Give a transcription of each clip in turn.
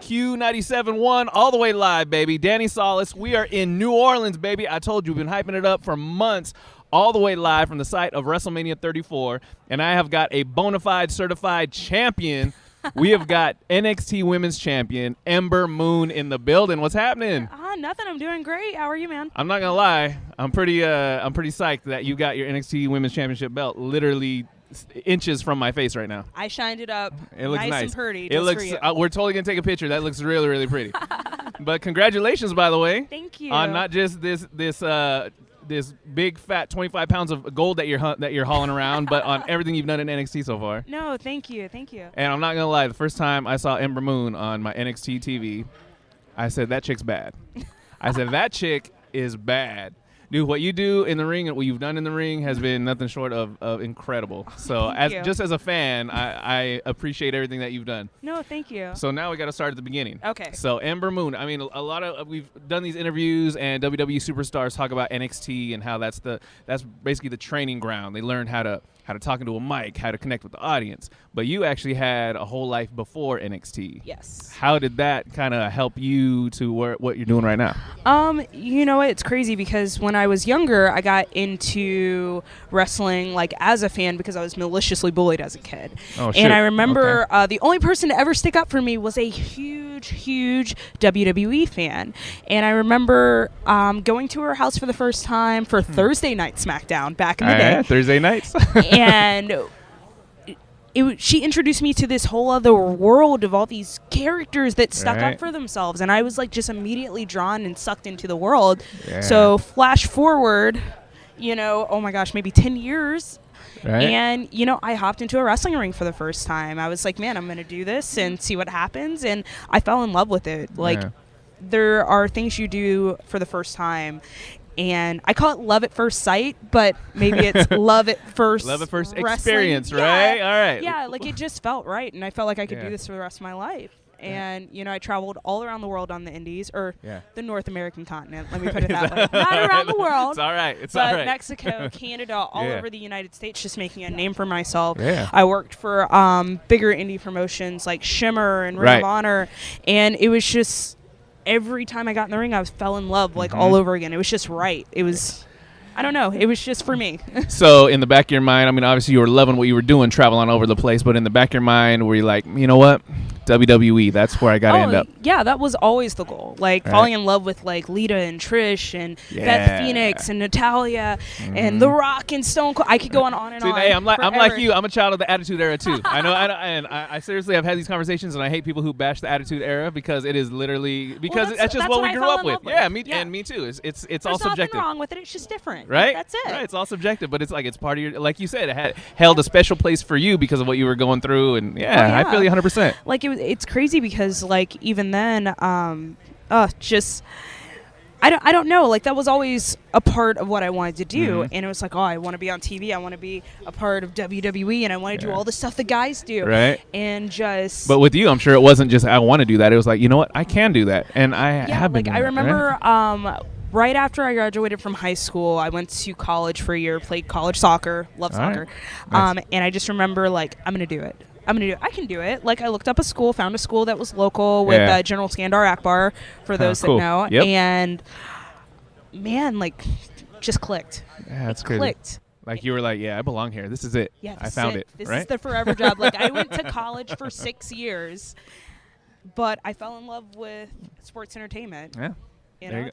Q97.1 all the way live, baby. Danny Salas. We are in New Orleans, baby. I told you, we've been hyping it up for months. All the way live from the site of WrestleMania 34. And I have got a bona fide certified champion. We have got NXT Women's Champion, Ember Moon, in the building. What's happening? Nothing. I'm doing great. How are you, man? I'm not gonna lie. I'm pretty psyched that you got your NXT Women's Championship belt literally inches from my face right now. I shined it up. It looks nice and pretty. It looks. We're totally gonna take a picture. That looks really, really pretty. But congratulations, by the way. Thank you. On not just this big fat 25 pounds of gold that you're hauling around, but on everything you've done in NXT so far. No, thank you. And I'm not gonna lie. The first time I saw Ember Moon on my NXT TV, I said that chick's bad. I said that chick is bad. Dude, what you do in the ring and what you've done in the ring has been nothing short of incredible. So just as a fan, I appreciate everything that you've done. No, thank you. So now we got to start at the beginning. Okay. So Ember Moon, I mean, we've done these interviews and WWE superstars talk about NXT and how that's basically the training ground. They learn how to talk into a mic, how to connect with the audience. But you actually had a whole life before NXT. Yes. How did that kind of help you to what you're doing right now? You know what? It's crazy because when I was younger, I got into wrestling like as a fan because I was maliciously bullied as a kid. Oh, shit. And I remember the only person to ever stick up for me was a huge WWE fan. And I remember going to her house for the first time for Thursday Night SmackDown back in the day. Thursday nights. And she introduced me to this whole other world of all these characters that stuck up for themselves, and I was like just immediately drawn and sucked into the world. So flash forward, oh my gosh, maybe 10 years. And, I hopped into a wrestling ring for the first time. I was like, man, I'm going to do this and see what happens. And I fell in love with it. Like, there are things you do for the first time. And I call it love at first sight, but maybe it's love at first experience, right? All right. Yeah, like it just felt right. And I felt like I could do this for the rest of my life. And, I traveled all around the world on the indies, or the North American continent, let me put it that way. Not around the world. It's all right. But Mexico, Canada, all over the United States, just making a name for myself. Yeah. I worked for bigger indie promotions like Shimmer and Ring of Honor. And it was just, every time I got in the ring, I fell in love, like all over again. It was just right. It was... I don't know. It was just for me. So in the back of your mind, I mean, obviously you were loving what you were doing, traveling all over the place, but in the back of your mind, were you like, you know what? WWE, that's where I got to end up. Yeah, that was always the goal. Like falling in love with like Lita and Trish and Beth Phoenix and Natalia and The Rock and Stone Cold. I could go on and on. Hey, I'm like you. I'm a child of the Attitude Era too. I know, and I seriously have had these conversations, and I hate people who bash the Attitude Era because it is literally that's just what we grew up with. Yeah, and me too. It's all subjective. There's nothing wrong with it. It's just different. Right? That's it. Right, it's all subjective, but it's like it's part of your, like you said, it had held a special place for you because of what you were going through, and I feel you 100%. Like it's crazy because like even then, I don't know, like that was always a part of what I wanted to do, and it was like, I want to be on TV, I want to be a part of WWE, and I want to do all the stuff the guys do, right? And just. But with you, I'm sure it wasn't just I want to do that. It was like, you know what, I can do that, and I have been. Like I remember. Right after I graduated from high school, I went to college for a year, played college soccer, love soccer. Nice. And I just remember, like, I'm going to do it. I can do it. Like, I looked up a school, found a school that was local with General Skandar Akbar, for those that know. Yep. And, man, like, just clicked. Yeah, that's crazy. Clicked. Like, you were like, I belong here. This is it. Yeah, I found it. This right? is the forever job. Like, I went to college for 6 years, but I fell in love with sports entertainment. Yeah.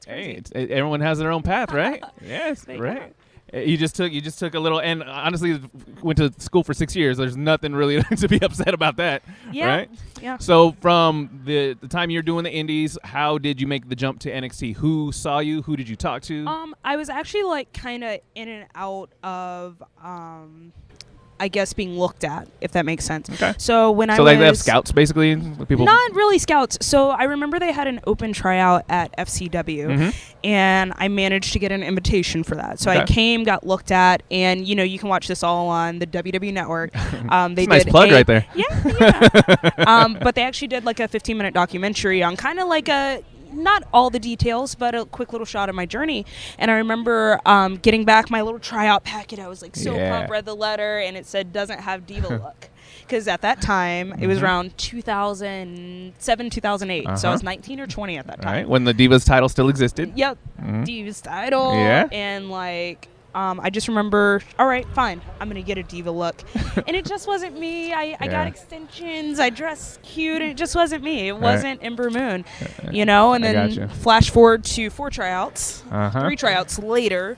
Hey, everyone has their own path, right? Yes, right. You just took a little, and honestly, went to school for 6 years. There's nothing really to be upset about that, right? Yeah. So from the time you're doing the indies, how did you make the jump to NXT? Who saw you? Who did you talk to? I was actually like kind of in and out of I guess being looked at, if that makes sense. Okay. So when they have scouts basically? People not really scouts. So I remember they had an open tryout at FCW, and I managed to get an invitation for that. So I came, got looked at, and you can watch this all on the WWE Network. They nice plug right there. Yeah. But they actually did like a 15-minute documentary on kind of like not all the details, but a quick little shot of my journey. And I remember getting back my little tryout packet. I was like so pumped, read the letter, and it said doesn't have diva look. because at that time it was around 2007, 2008. So I was 19 or 20 at that time. Right. When the Divas title still existed. Yep. Divas title. Yeah. And like, I just remember, all right, fine, I'm going to get a diva look. And it just wasn't me. I got extensions. I dressed cute. And it just wasn't me. It wasn't Ember Moon, you know? And then flash forward to 4 tryouts, 3 tryouts later,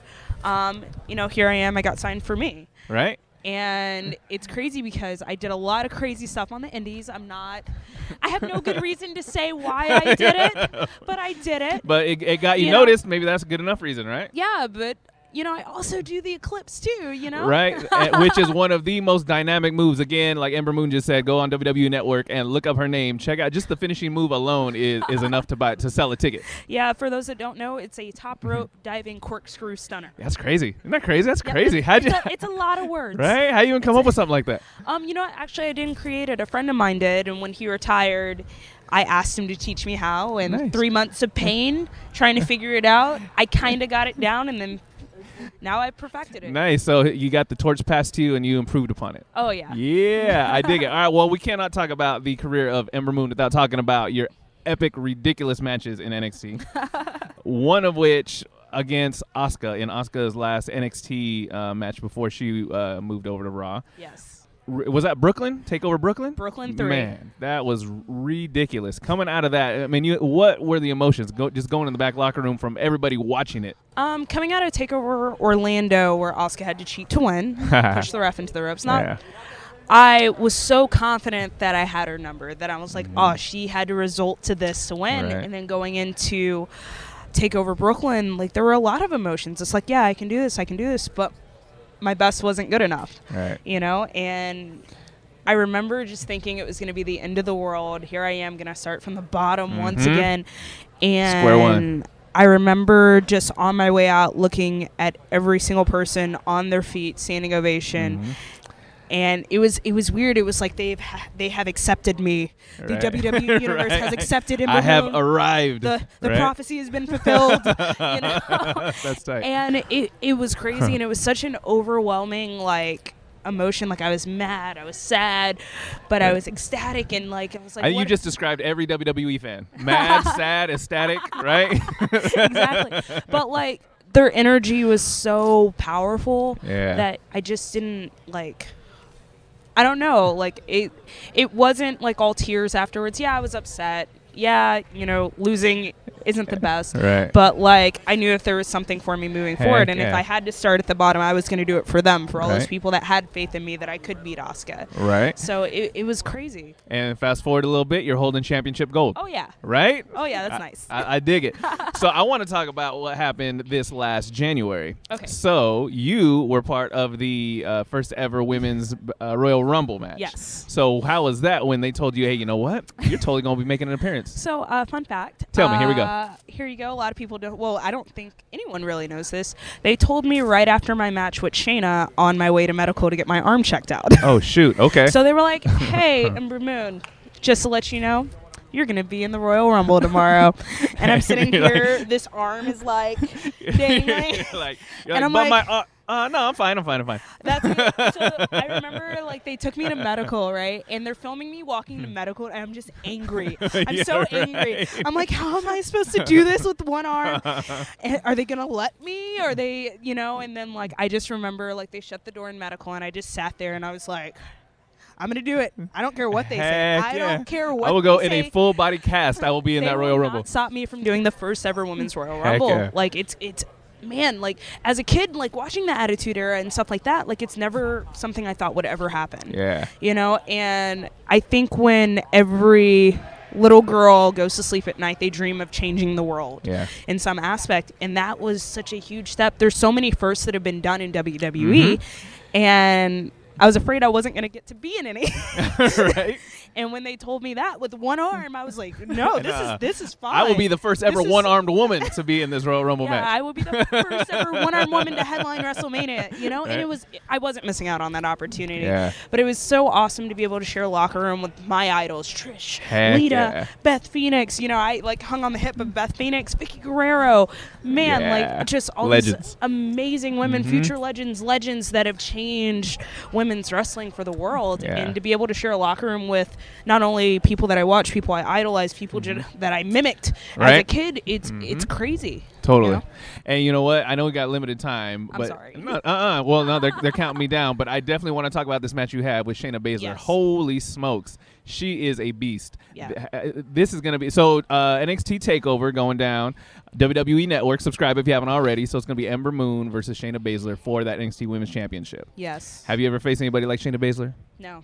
you know, here I am. I got signed for me. Right. And it's crazy because I did a lot of crazy stuff on the indies. I have no good reason to say why I did it, but I did it. But it got you noticed. Maybe that's a good enough reason, right? Yeah, but you know, I also do the Eclipse too, you know? Right, which is one of the most dynamic moves. Again, like Ember Moon just said, go on WWE Network and look up her name. Check out just the finishing move alone is enough to sell a ticket. Yeah, for those that don't know, it's a top rope diving corkscrew stunner. That's crazy. Isn't that crazy? That's crazy. It's a lot of words. Right? How you even come up with something like that? You know what? Actually, I didn't create it. A friend of mine did, and when he retired, I asked him to teach me how, and 3 months of pain trying to figure it out, I kind of got it down, and then now I perfected it. Nice. So you got the torch passed to you and you improved upon it. Oh, yeah. Yeah, I dig it. All right, well, we cannot talk about the career of Ember Moon without talking about your epic, ridiculous matches in NXT. One of which against Asuka in Asuka's last NXT match before she moved over to Raw. Yes. Was that Brooklyn? Takeover Brooklyn? Brooklyn 3. Man, that was ridiculous. Coming out of that, I mean, what were the emotions? Just going in the back locker room from everybody watching it. Coming out of Takeover Orlando, where Asuka had to cheat to win, push the ref into the ropes. I was so confident that I had her number that I was like, oh, she had to result to this to win. Right. And then going into Takeover Brooklyn, like there were a lot of emotions. It's like, yeah, I can do this, but my best wasn't good enough, you know? And I remember just thinking it was going to be the end of the world. Here I am going to start from the bottom once again. And square one. I remember just on my way out looking at every single person on their feet, standing ovation. And it was weird. It was like they have accepted me. The WWE universe has accepted Ember Moon. I have arrived. The prophecy has been fulfilled. You know? That's tight. And it was crazy, and it was such an overwhelming like emotion. Like I was mad, I was sad, but I was ecstatic, and like I was like. You just described every WWE fan: mad, sad, ecstatic, right? Exactly. But like their energy was so powerful that I just didn't like. I don't know, like it wasn't like all tears afterwards. Yeah, I was upset. Yeah, you know, losing isn't the best. Right. But like I knew if there was something for me moving forward, and if I had to start at the bottom, I was going to do it for them, for all those people that had faith in me that I could beat Asuka. Right. So it was crazy. And fast forward a little bit, you're holding championship gold. Oh yeah. Right? Oh yeah, that's nice. I dig it. So I want to talk about what happened this last January. Okay. So you were part of the first ever women's Royal Rumble match. Yes. So how was that when they told you, hey, you know what? You're totally going to be making an appearance. So fun fact. Tell me. Here we go. Here you go. A lot of people don't. Well, I don't think anyone really knows this. They told me right after my match with Shayna on my way to medical to get my arm checked out. Oh, shoot. Okay. So they were like, hey, Ember Moon, just to let you know, you're going to be in the Royal Rumble tomorrow. And I'm sitting here. This arm is like dangling. And I'm like, no, I'm fine. That's it. So I remember, like, they took me to medical, right? And they're filming me walking to medical, and I'm just angry. I'm so angry. I'm like, how am I supposed to do this with one arm? And are they going to let me? Are they, you know? And then, like, I just remember, like, they shut the door in medical, and I just sat there, and I was like, I'm going to do it. I don't care what they say. I don't care what they say. I will go in a full body cast. I will be in that Royal Rumble. Not stop me from doing the first ever women's Royal Rumble. Yeah. Like, it's man, like as a kid, like watching the Attitude Era and stuff like that, like it's never something I thought would ever happen. Yeah. You know, and I think when every little girl goes to sleep at night, they dream of changing the world in some aspect. And that was such a huge step. There's so many firsts that have been done in WWE. And I was afraid I wasn't going to get to be in any. Right. And when they told me that with one arm, I was like, no, this is fine. I will be the first ever one-armed woman to be in this Royal Rumble match. I will be the first ever one-armed woman to headline WrestleMania, you know? Right. And I wasn't missing out on that opportunity. Yeah. But it was so awesome to be able to share a locker room with my idols, Trish, Lita, Beth Phoenix. You know, I like hung on the hip of Beth Phoenix, Vicky Guerrero. Man, like just all these amazing women, future legends that have changed women's wrestling for the world, and to be able to share a locker room with not only people that I watch, people I idolize, people that I mimicked as a kid. It's crazy. Totally. You know? And you know what? I know we got limited time, but I'm sorry. Well, no, they're counting me down. But I definitely want to talk about this match you had with Shayna Baszler. Yes. Holy smokes, she is a beast. Yeah. This is gonna be NXT Takeover going down. WWE Network. Subscribe if you haven't already. So it's gonna be Ember Moon versus Shayna Baszler for that NXT Women's Championship. Yes. Have you ever faced anybody like Shayna Baszler? No.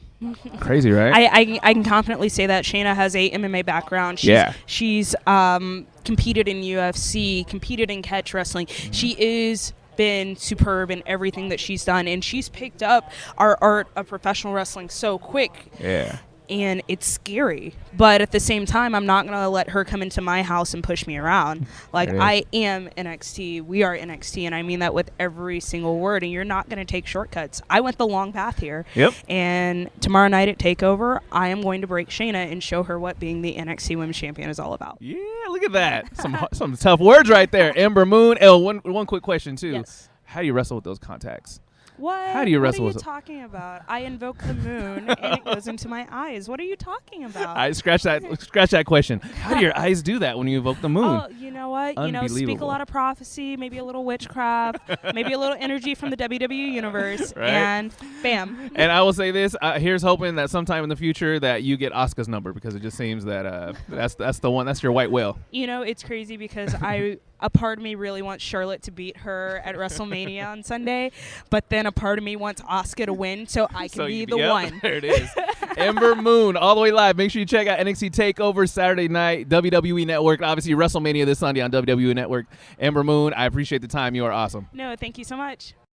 Crazy, right? I can confidently say that Shayna has a MMA background. She's competed in UFC, competed in catch wrestling. She is been superb in everything that she's done, and she's picked up our art of professional wrestling so quick. Yeah. And it's scary, but at the same time, I'm not gonna let her come into my house and push me around. Like, I am NXT. We are NXT, and I mean that with every single word. And you're not gonna take shortcuts. I went the long path here. Yep. And tomorrow night at Takeover, I am going to break Shayna and show her what being the NXT Women's Champion is all about. Yeah, look at that. Some tough words right there. Ember Moon. One quick question too. Yes. How do you wrestle with those contacts? What? How do you wrestle What are with you talking about? I invoke the moon and it goes into my eyes. What are you talking about? I scratch that question. How do your eyes do that when you invoke the moon? Oh, you know what? You know, speak a lot of prophecy, maybe a little witchcraft, maybe a little energy from the WWE universe, and bam. And I will say this: here's hoping that sometime in the future that you get Asuka's number, because it just seems that that's the one. That's your white whale. You know, it's crazy because a part of me really wants Charlotte to beat her at WrestleMania on Sunday, but then a part of me wants Asuka to win so I can be the one. There it is. Ember Moon, all the way live. Make sure you check out NXT TakeOver Saturday night, WWE Network. Obviously, WrestleMania this Sunday on WWE Network. Ember Moon, I appreciate the time. You are awesome. No, thank you so much.